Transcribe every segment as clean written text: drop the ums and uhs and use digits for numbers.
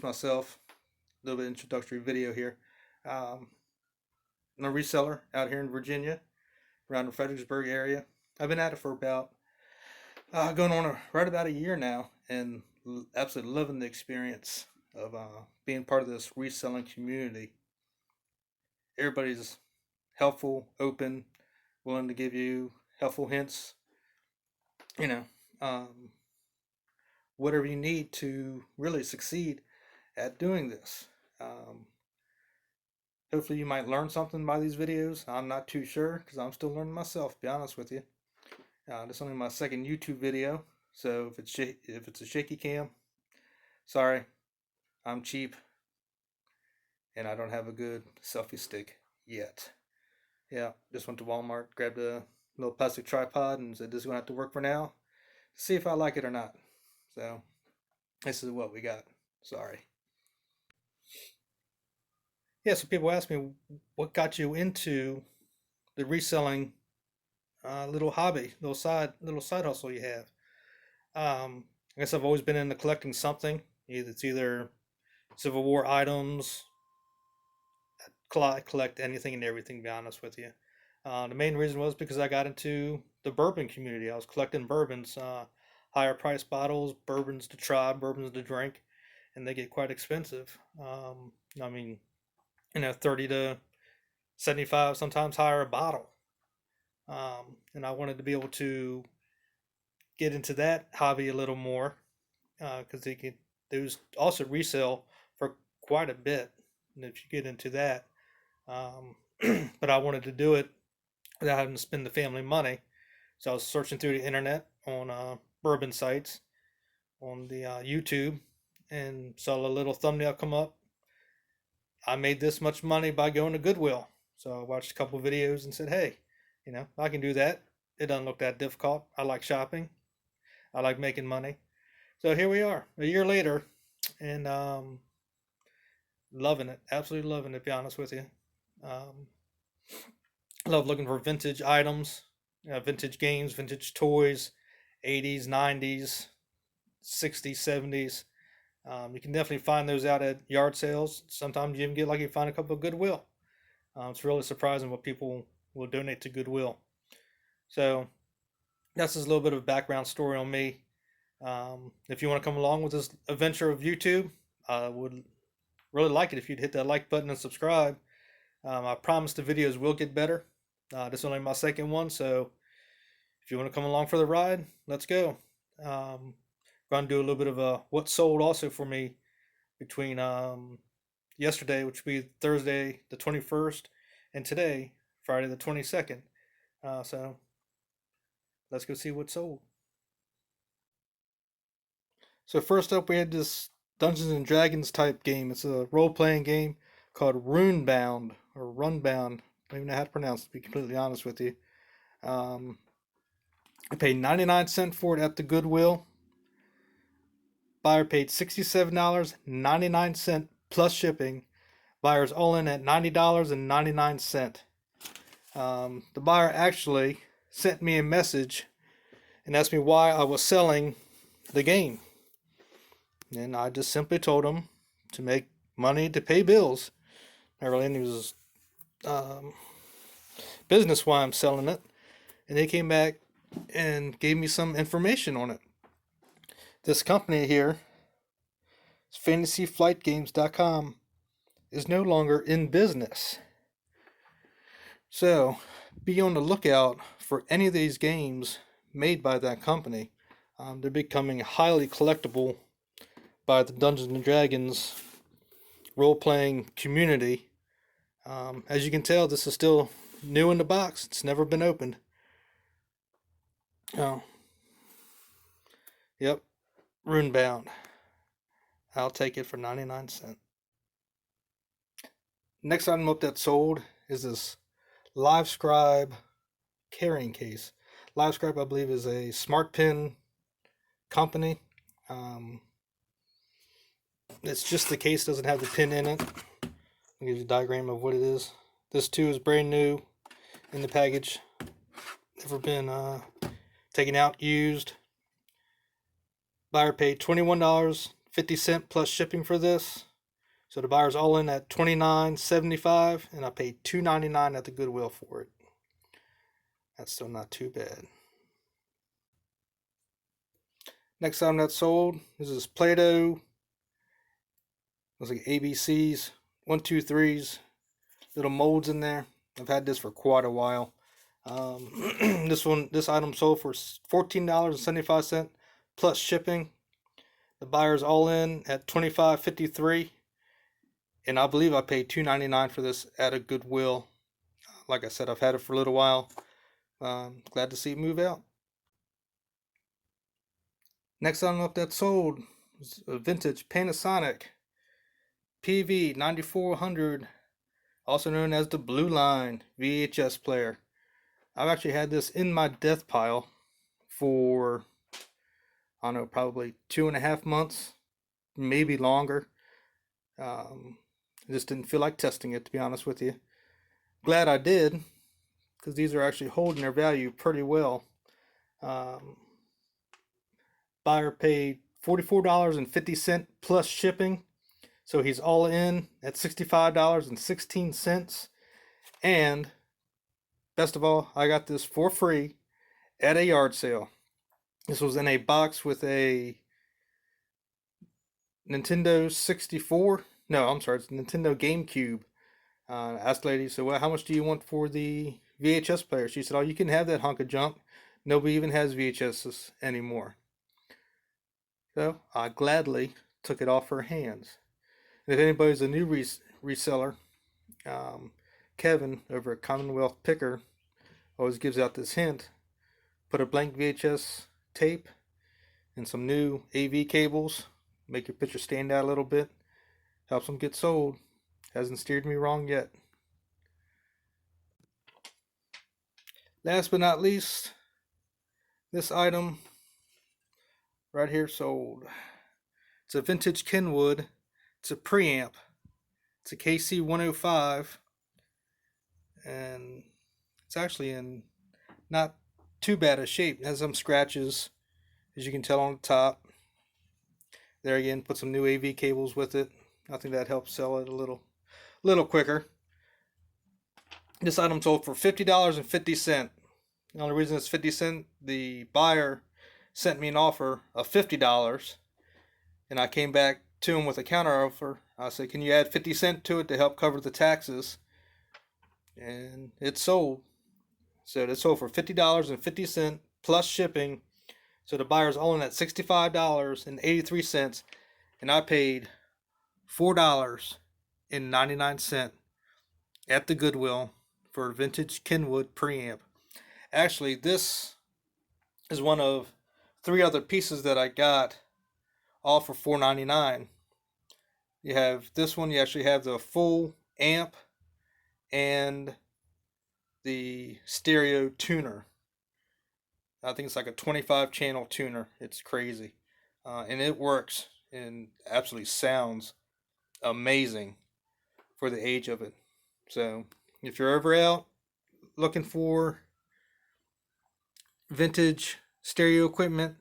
Myself, a little bit introductory video here. I'm a reseller out here in Virginia, around the Fredericksburg area. I've been at it for about going on right about a year now, and absolutely loving the experience of being part of this reselling community. Everybody's helpful, open, willing to give you helpful hints. You know, um, whatever you need to really succeed at doing this. Um, Hopefully, you might learn something by these videos. I'm not too sure because I'm still learning myself, to be honest with you. This is only my second YouTube video, so if it's a shaky cam, sorry, I'm cheap and I don't have a good selfie stick yet. Yeah, just went to Walmart, grabbed a little plastic tripod, and said this is gonna have to work for now. See if I like it or not. So this is what we got. Sorry. Yeah, so people ask me what got you into the reselling little hobby, little side hustle you have. I guess I've always been into collecting something. It's either Civil War items, collect anything and everything. To be honest with you, the main reason was because I got into the bourbon community. I was collecting bourbons, higher price bottles, bourbons to try, bourbons to drink, and they get quite expensive. I mean, 30 to 75, sometimes higher a bottle. And I wanted to be able to get into that hobby a little more because those also resell for quite a bit. And if you get into that, um, but I wanted to do it without having to spend the family money. So I was searching through the internet on bourbon sites on the YouTube and saw a little thumbnail come up. I made this much money by going to Goodwill. So I watched a couple videos and said, hey, I can do that. It doesn't look that difficult. I like shopping. I like making money. So here we are, a year later, and loving it. Absolutely loving it, to be honest with you. Um, I love looking for vintage items, vintage games, vintage toys, 80s, 90s, 60s, 70s. You can definitely find those out at yard sales. Sometimes you even get lucky to find a couple of Goodwill. It's really surprising what people will donate to Goodwill. So that's just a little bit of a background story on me. If you want to come along with this adventure of YouTube, I would really like it if you'd hit that like button and subscribe. I promise the videos will get better. This is only my second one, so if you want to come along for the ride, let's go. Going to do a little bit of a what sold also for me between yesterday, which would be Thursday the 21st, and today, Friday the 22nd. So let's go see what sold. So first up, we had this Dungeons and Dragons type game. It's a role-playing game called Runebound or Runbound. I don't even know how to pronounce it, to be completely honest with you. Um, I paid 99 cents for it at the Goodwill. Buyer paid $67.99 plus shipping. Buyer's all in at $90.99. The buyer actually sent me a message and asked me why I was selling the game. And I just simply told him to make money to pay bills. I really knew it was business why I'm selling it. And they came back and gave me some information on it. This company here, fantasyflightgames.com, is no longer in business. So be on the lookout for any of these games made by that company. They're becoming highly collectible by the Dungeons and Dragons role-playing community. As you can tell, this is still new in the box. It's never been opened. Oh, yep, Runebound. I'll take it for 99 cents. Next item up that sold is this LiveScribe carrying case. LiveScribe, I believe, is a smart pen company. It's just the case, doesn't have the pin in it. I'll give you a diagram of what it is. This too is brand new in the package. Never been taken out, used. Buyer paid $21 $0.50 plus shipping for this. So the buyer's all in at $29.75, and I paid $2.99 at the Goodwill for it. That's still not too bad. Next item that's sold is this PlayDoh. Looks like ABCs, 1, 2, 3s, little molds in there. I've had this for quite a while. This item sold for $14.75 plus shipping. The buyer's all in at $25.53, and I believe I paid $2.99 for this at a Goodwill. Like I said, I've had it for a little while. Glad to see it move out. Next item up that's sold is a vintage Panasonic PV 9400, also known as the Blue Line VHS Player. I've actually had this in my death pile for, I don't know, probably 2.5 months, maybe longer. I just didn't feel like testing it, to be honest with you. Glad I did, because these are actually holding their value pretty well. Buyer paid $44.50 plus shipping, so he's all in at $65.16. And best of all, I got this for free at a yard sale. This was in a box with a Nintendo 64. No, I'm sorry, it's Nintendo GameCube. I asked the lady, so well, how much do you want for the VHS player? She said, oh, you can have that hunk of junk. Nobody even has VHSs anymore. So I gladly took it off her hands. And if anybody's a new reseller, Kevin over at Commonwealth Picker always gives out this hint. Put a blank VHS tape and some new AV cables. Make your picture stand out a little bit. Helps them get sold. Hasn't steered me wrong yet. Last but not least, this item right here sold. It's a vintage Kenwood. It's a preamp. It's a KC 105. And it's actually in not too bad a shape. It has some scratches, as you can tell on the top. There again, put some new AV cables with it. I think that helps sell it a little quicker. This item sold for $50.50. The only reason it's 50 cents, the buyer sent me an offer of $50, and I came back to him with a counter offer. I said, can you add 50 cents to it to help cover the taxes? And it sold. So it sold for $50.50 plus shipping. So the buyer's all in at $65.83, and I paid $4.99 at the Goodwill for a vintage Kenwood preamp. Actually, this is one of 3 other pieces that I got, all for $4.99. You have this one. You actually have the full amp and the stereo tuner. I think it's like a 25 channel tuner. It's crazy. And it works and absolutely sounds amazing for the age of it. So if you're ever out looking for vintage stereo equipment,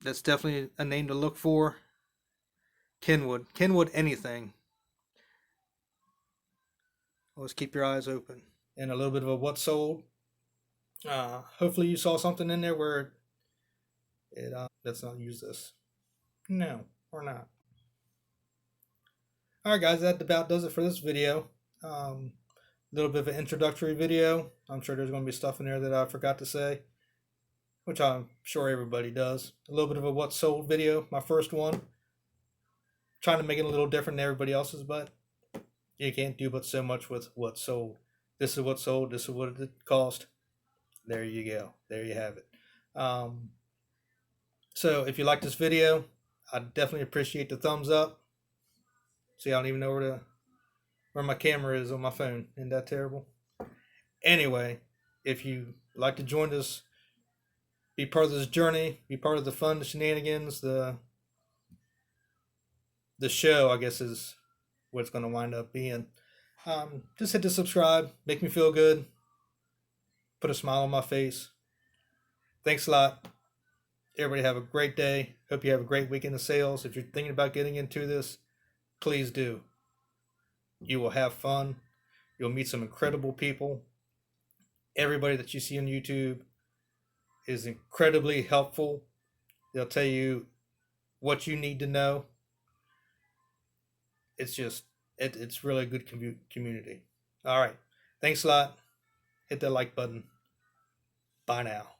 that's definitely a name to look for. Kenwood anything. Always keep your eyes open. And a little bit of a what sold. Hopefully you saw something in there where let's not use this. No, or not. Alright guys, that about does it for this video. A little bit of an introductory video. I'm sure there's going to be stuff in there that I forgot to say, which I'm sure everybody does. A little bit of a what sold video, my first one. Trying to make it a little different than everybody else's, but you can't do but so much with what sold. This is what sold, this is what it cost. There you go. There you have it. So if you like this video, I definitely appreciate the thumbs up. See, I don't even know where my camera is on my phone. Isn't that terrible? Anyway, if you like to join us, be part of this journey, be part of the fun, the shenanigans, the show, I guess, is what it's going to wind up being. Just hit the subscribe, make me feel good, put a smile on my face. Thanks a lot, Everybody have a great day. Hope you have a great weekend of sales. If you're thinking about getting into this, please do. You will have fun. You'll meet some incredible people. Everybody that you see on YouTube is incredibly helpful. They'll tell you what you need to know. It's just, it's really a good community. All right. Thanks a lot. Hit that like button. Bye now.